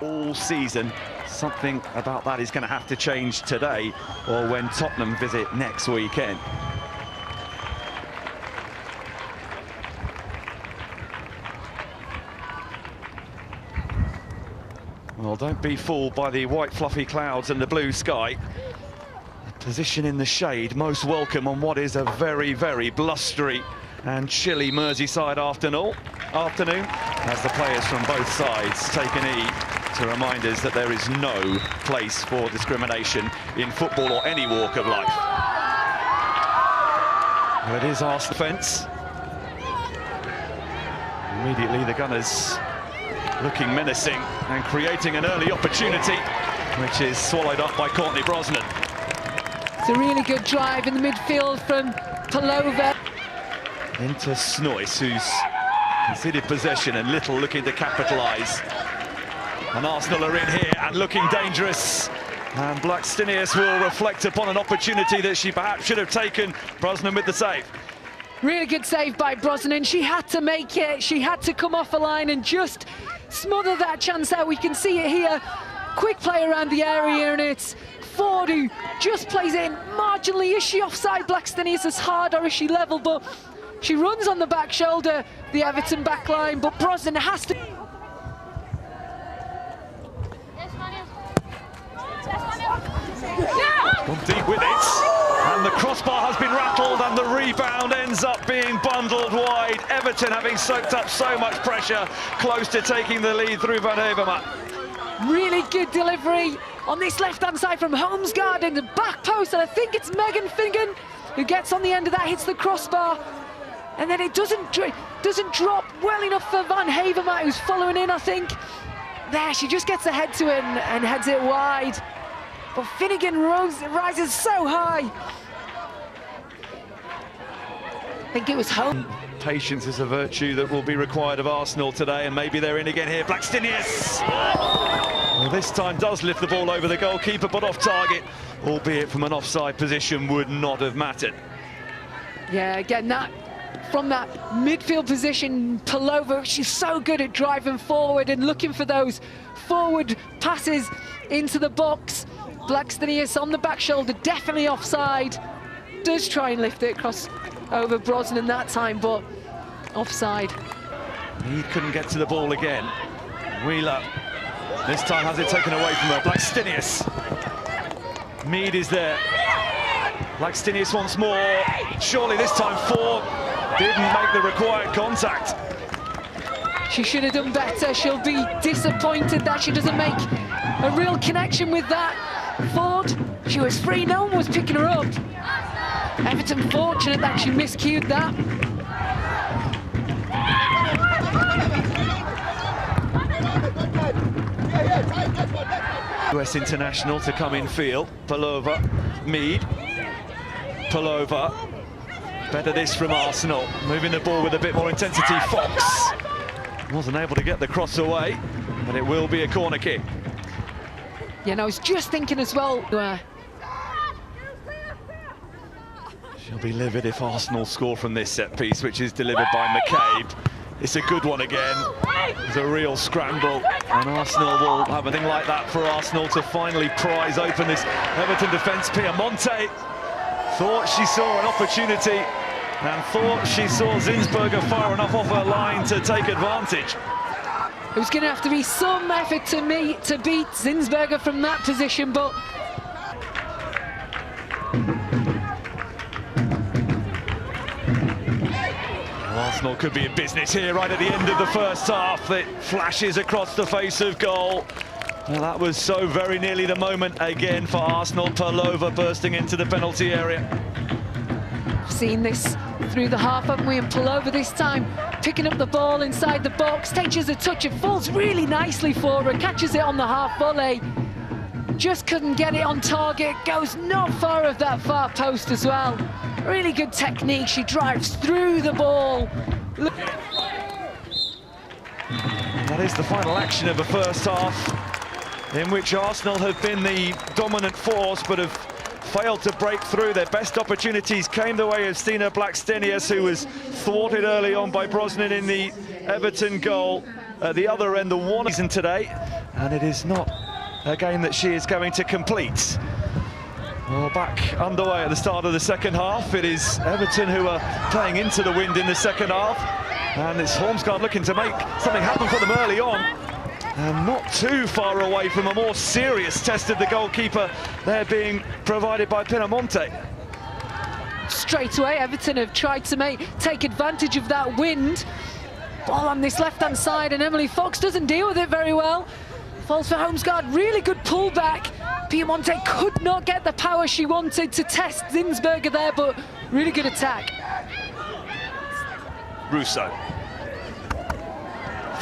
all season. Something about that is going to have to change today or when Tottenham visit next weekend. Well, don't be fooled by the white fluffy clouds and the blue sky. The position in the shade most welcome on what is a very, very blustery and chilly Merseyside afternoon as the players from both sides take an E to remind us that there is no place for discrimination in football or any walk of life. Well, it is Arsenal defence. Immediately the Gunners looking menacing and creating an early opportunity, which is swallowed up by Courtney Brosnan. It's a really good drive in the midfield from Palova. Into Snoyce, who's conceded possession and Little looking to capitalise. And Arsenal are in here and looking dangerous. And Blackstenius will reflect upon an opportunity that she perhaps should have taken. Brosnan with the save. Really good save by Brosnan. She had to make it. She had to come off a line and just smother that chance out. We can see it here. Quick play around the area, and it's Ford who just plays it in marginally. Is she offside? Blackstenius is hard, or is she level? But she runs on the back shoulder, the Everton back line, but Brosnan has to... Gone deep with it, and the crossbar has been rattled, and the rebound ends up being bundled wide. Everton having soaked up so much pressure, close to taking the lead through Van Hevermaet. Really good delivery on this left-hand side from Holmesgaard in the back post, and I think it's Megan Fingan who gets on the end of that, hits the crossbar, and then it doesn't drop well enough for Van Hevermaet, who's following in, I think. There, she just gets ahead to it and heads it wide. But Finnegan rises so high. I think it was home. Patience is a virtue that will be required of Arsenal today, and maybe they're in again here. Blackstenius! Well, this time does lift the ball over the goalkeeper, but off target, albeit from an offside position, would not have mattered. Yeah, again, that from that midfield position, Palova, she's so good at driving forward and looking for those forward passes into the box. Blackstenius on the back shoulder, definitely offside. Does try and lift it across over Brosnan that time, but offside. He couldn't get to the ball again. Wheeler this time has it taken away from her. Blackstenius. Mead is there. Blackstenius once more. Surely this time Ford didn't make the required contact. She should have done better. She'll be disappointed that she doesn't make a real connection with that. Ford, she was free, no one was picking her up. Everton fortunate that she miscued that. US international to come in field. Palova, Mead, Palova. Better this from Arsenal. Moving the ball with a bit more intensity. Fox wasn't able to get the cross away, but it will be a corner kick. Yeah, and I was just thinking as well. She'll be livid if Arsenal score from this set piece, which is delivered by McCabe. It's a good one again. It's a real scramble, and Arsenal will have a thing like that for Arsenal to finally prize open this Everton defence. Piemonte thought she saw an opportunity and thought she saw Zinsberger fire enough off her line to take advantage. It was going to have to be some effort to beat Zinsberger from that position, but... Arsenal could be in business here right at the end of the first half. It flashes across the face of goal. Well, that was so very nearly the moment again for Arsenal. Palova bursting into the penalty area. Seen this through the half, haven't we? And Palova this time picking up the ball inside the box, takes a touch, it falls really nicely for her, catches it on the half volley. Just couldn't get it on target, goes not far of that far post as well. Really good technique, she drives through the ball. That is the final action of the first half, in which Arsenal have been the dominant force, but have failed to break through. Their best opportunities came the way of Stina Blackstenius, who was thwarted early on by Brosnan in the Everton goal. at the other end, the one season today, and it is not a game that she is going to complete. Well, back underway at the start of the second half. It is Everton who are playing into the wind in the second half, and it's Holmesgard looking to make something happen for them early on, and not too far away from a more serious test of the goalkeeper there being provided by Pinamonte. Straight away, Everton have tried to take advantage of that wind. Ball on this left-hand side, and Emily Fox doesn't deal with it very well. Falls for Holmesgard, really good pullback. Pinamonte could not get the power she wanted to test Zinsberger there, but really good attack. Russo.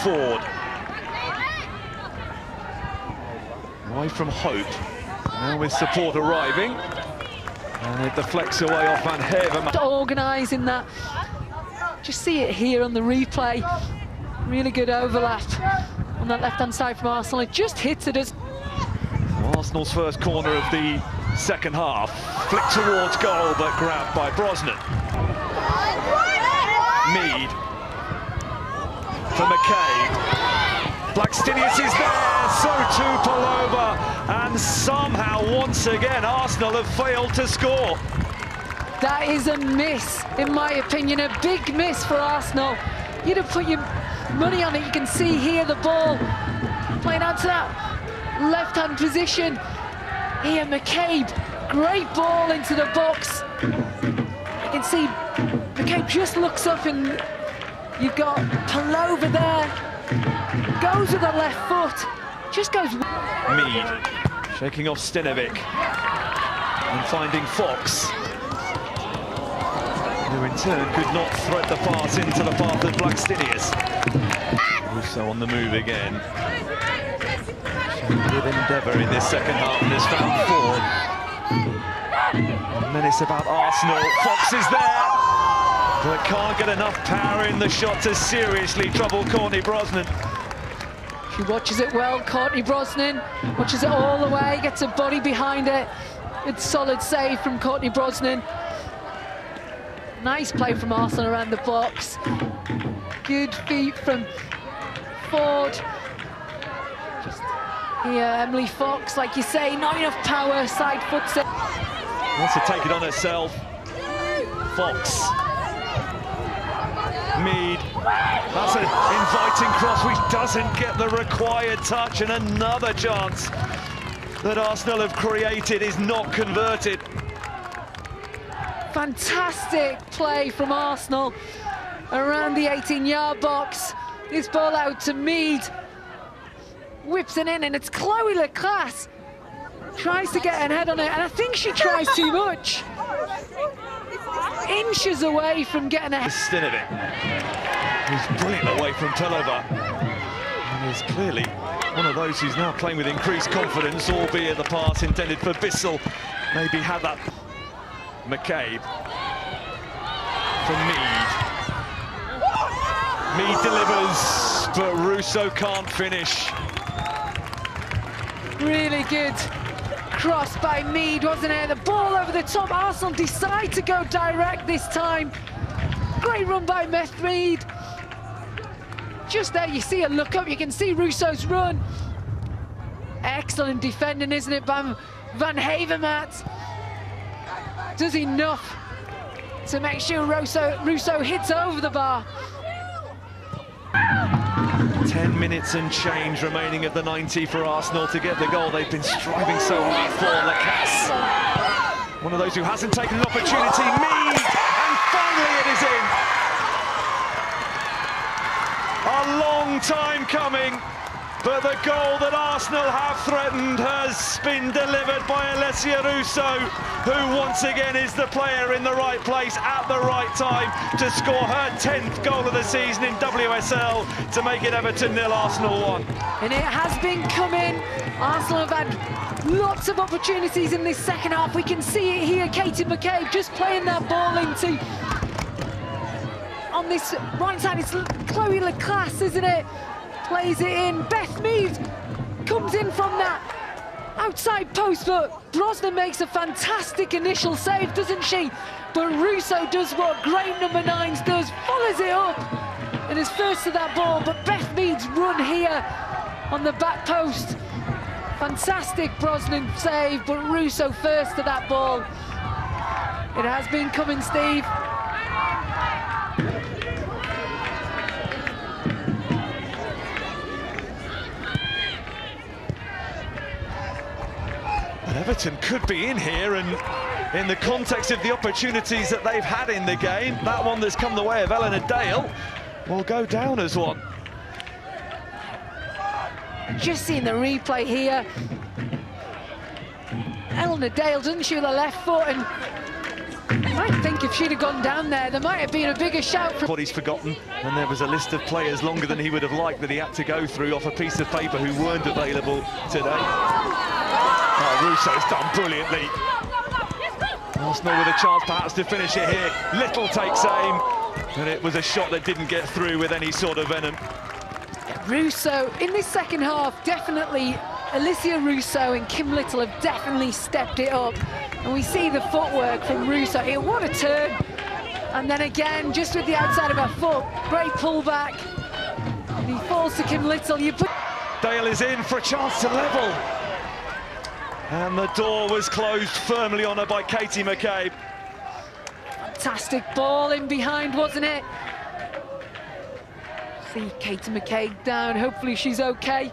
Ford. Away from Hope. Now with support arriving. And it deflects away off Van Hever. Organising that. Just see it here on the replay. Really good overlap on that left-hand side from Arsenal. It just hits at us. Arsenal's first corner of the second half. Flicked towards goal, but grabbed by Brosnan. Mead. For McCabe. Blackstenius is there, so too Palova, and somehow once again Arsenal have failed to score. That is a miss, in my opinion, a big miss for Arsenal. You'd have put your money on it. You can see here the ball playing out to that left-hand position. Here McCabe, great ball into the box. You can see McCabe just looks up, and you've got Palova there. Goes with the left foot, just goes. Mead shaking off Stinovic and finding Fox, who in turn could not thread the pass into the path of Blackstenius. Russo on the move again. With endeavour in this second half, and has found Ford. And then it's about Arsenal. Fox is there, but can't get enough power in the shot to seriously trouble Courtney Brosnan. She watches it well, Courtney Brosnan, watches it all the way, gets a body behind it. It's solid save from Courtney Brosnan. Nice play from Arsenal around the box. Good feet from Ford. Just here, Emily Fox, like you say, not enough power, side foots it. Wants to take it on herself. Fox. Mead. That's an inviting cross which doesn't get the required touch, and another chance that Arsenal have created is not converted. Fantastic play from Arsenal around the 18-yard box. This ball out to Mead. Whips it in, and it's Chloe Leclasse. Tries to get an head on it, and I think she tries too much. Inches away from getting a head. Stinovic, who's brilliant away from Palova, and is clearly one of those who's now playing with increased confidence, albeit the pass intended for Bissell maybe had that. McCabe from Mead. Mead delivers, but Russo can't finish. Really good cross by Mead, wasn't it? The ball over the top. Arsenal decide to go direct this time. Great run by Meth Mead. Just there, you see a look up, you can see Russo's run. Excellent defending, isn't it, by Van Havermaet? Does enough to make sure Russo hits over the bar. 10 minutes and change remaining at the 90 for Arsenal to get the goal they've been striving so hard for. Leclasse, one of those who hasn't taken an opportunity. Mead, and finally it is in. A long time coming, but the goal that Arsenal have threatened has been delivered by Alessia Russo, who once again is the player in the right place at the right time to score her 10th goal of the season in WSL to make it Everton 0, Arsenal 1. And it has been coming. Arsenal have had lots of opportunities in this second half. We can see it here, Katie McCabe just playing that ball into... On this right side, it's Chloe Leclasse, isn't it? Plays it in. Beth Mead comes in from that outside post, but Brosnan makes a fantastic initial save, doesn't she? But Russo does what great number 9s does, follows it up and is first to that ball, but Beth Mead's run here on the back post. Fantastic Brosnan save, but Russo first to that ball. It has been coming, Steve. But Everton could be in here, and in the context of the opportunities that they've had in the game, that one that's come the way of Eleanor Dale will go down as one. Just seeing the replay here. Eleanor Dale doesn't shoot the left foot, and I think if she'd have gone down there, there might have been a bigger shout from... What he's forgotten, and there was a list of players longer than he would have liked that he had to go through off a piece of paper who weren't available today. Oh, Russo's done brilliantly. Arsenal with a chance perhaps to finish it here. Little takes aim, and it was a shot that didn't get through with any sort of venom. Russo, in this second half, definitely, Alicia Russo and Kim Little have definitely stepped it up. And we see the footwork from Russo here. What a turn. And then again, just with the outside of her foot, great pullback. And he falls to Kim Little. Dale is in for a chance to level. And the door was closed firmly on her by Katie McCabe. Fantastic ball in behind, wasn't it? See Katie McCabe down, hopefully she's okay.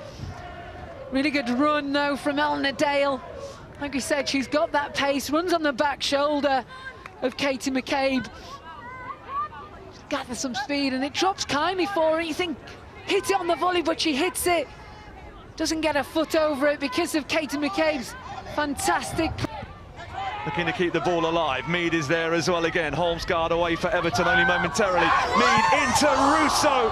Really good run though from Eleanor Dale. Like we said, she's got that pace, runs on the back shoulder of Katie McCabe. Gathers some speed and it drops kindly for her. You think, hit it on the volley, but she hits it. Doesn't get her foot over it because of Katie McCabe's fantastic. Looking to keep the ball alive. Mead is there as well again. Holmesgard away for Everton only momentarily. Mead into Russo,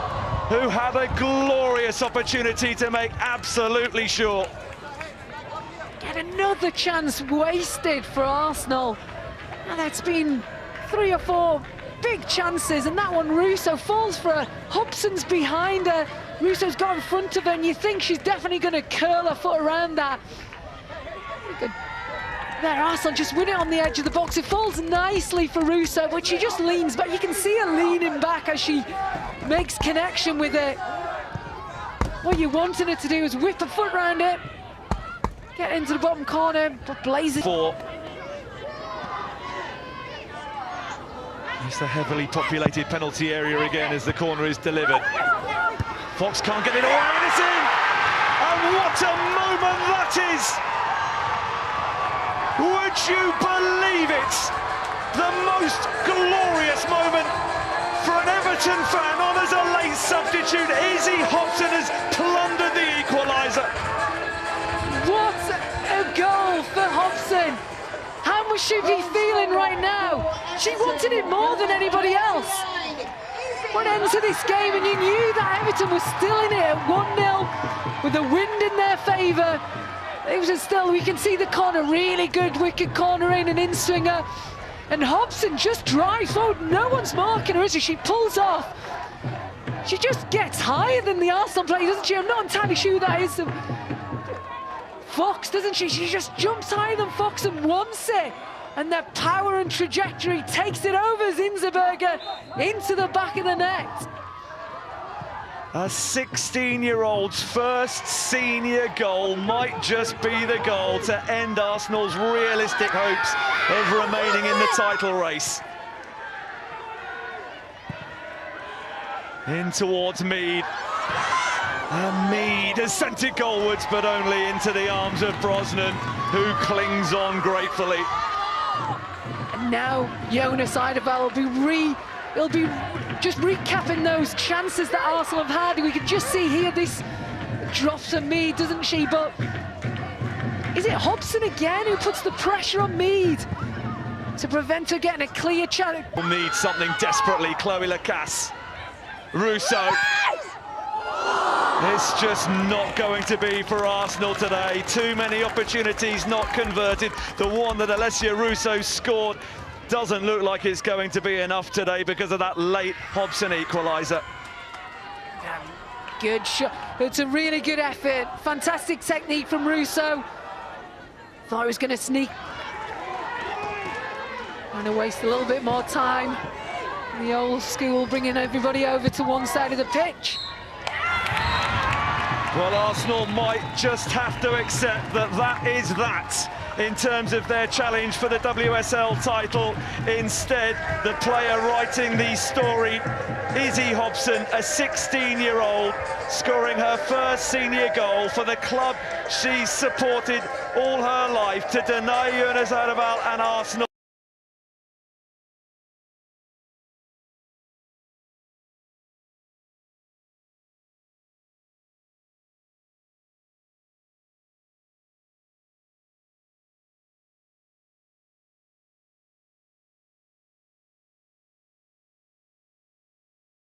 who had a glorious opportunity to make absolutely sure. Get another chance wasted for Arsenal. And it's been 3 or 4 big chances, and that one Russo falls for her. Hobson's behind her. Russo's got in front of her, and you think she's definitely going to curl her foot around that. There, Arsenal just win it on the edge of the box. It falls nicely for Russo, but she just leans back. You can see her leaning back as she makes connection with it. What you wanted her to do is whip her foot around it, get into the bottom corner, but blaze it. It's the heavily populated penalty area again as the corner is delivered. Fox can't get it away, and it's in! And what a moment that is! Would you believe it? The most glorious moment for an Everton fan on as a late substitute. Izzy Hobson has plundered the equaliser. What a goal for Hobson. How must she be feeling right now? She wanted it more than anybody else. What ends to this game, and you knew that Everton was still in it at 1-0 with the wind in their favour. It was still, we can see the corner, really good wicket corner in, an in-swinger. And Hobson just drives forward, no one's marking her, is she? She pulls off. She just gets higher than the Arsenal player, doesn't she? I'm not entirely sure who that is. Fox, doesn't she? She just jumps higher than Fox and wants it. And that power and trajectory takes it over Zinsberger into the back of the net. A 16-year-old's first senior goal might just be the goal to end Arsenal's realistic hopes of remaining in the title race. In towards Mead. And Mead has sent it goalwards, but only into the arms of Brosnan, who clings on gratefully. And now Jonas Eidevall will be just recapping those chances that Arsenal have had. We can just see here, this drops on Mead, doesn't she? But is it Hobson again who puts the pressure on Mead to prevent her getting a clear chance? Needs something desperately, Chloe Lacasse. Russo. It's just not going to be for Arsenal today. Too many opportunities not converted. The one that Alessia Russo scored doesn't look like it's going to be enough today because of that late Hobson equaliser. Good shot. It's a really good effort. Fantastic technique from Russo. Thought he was going to sneak. Trying to waste a little bit more time. The old school bringing everybody over to one side of the pitch. Well, Arsenal might just have to accept that that is that in terms of their challenge for the WSL title. Instead, the player writing the story, Izzy Hobson, a 16-year-old, scoring her first senior goal for the club she's supported all her life to deny Yunus Arabal and Arsenal.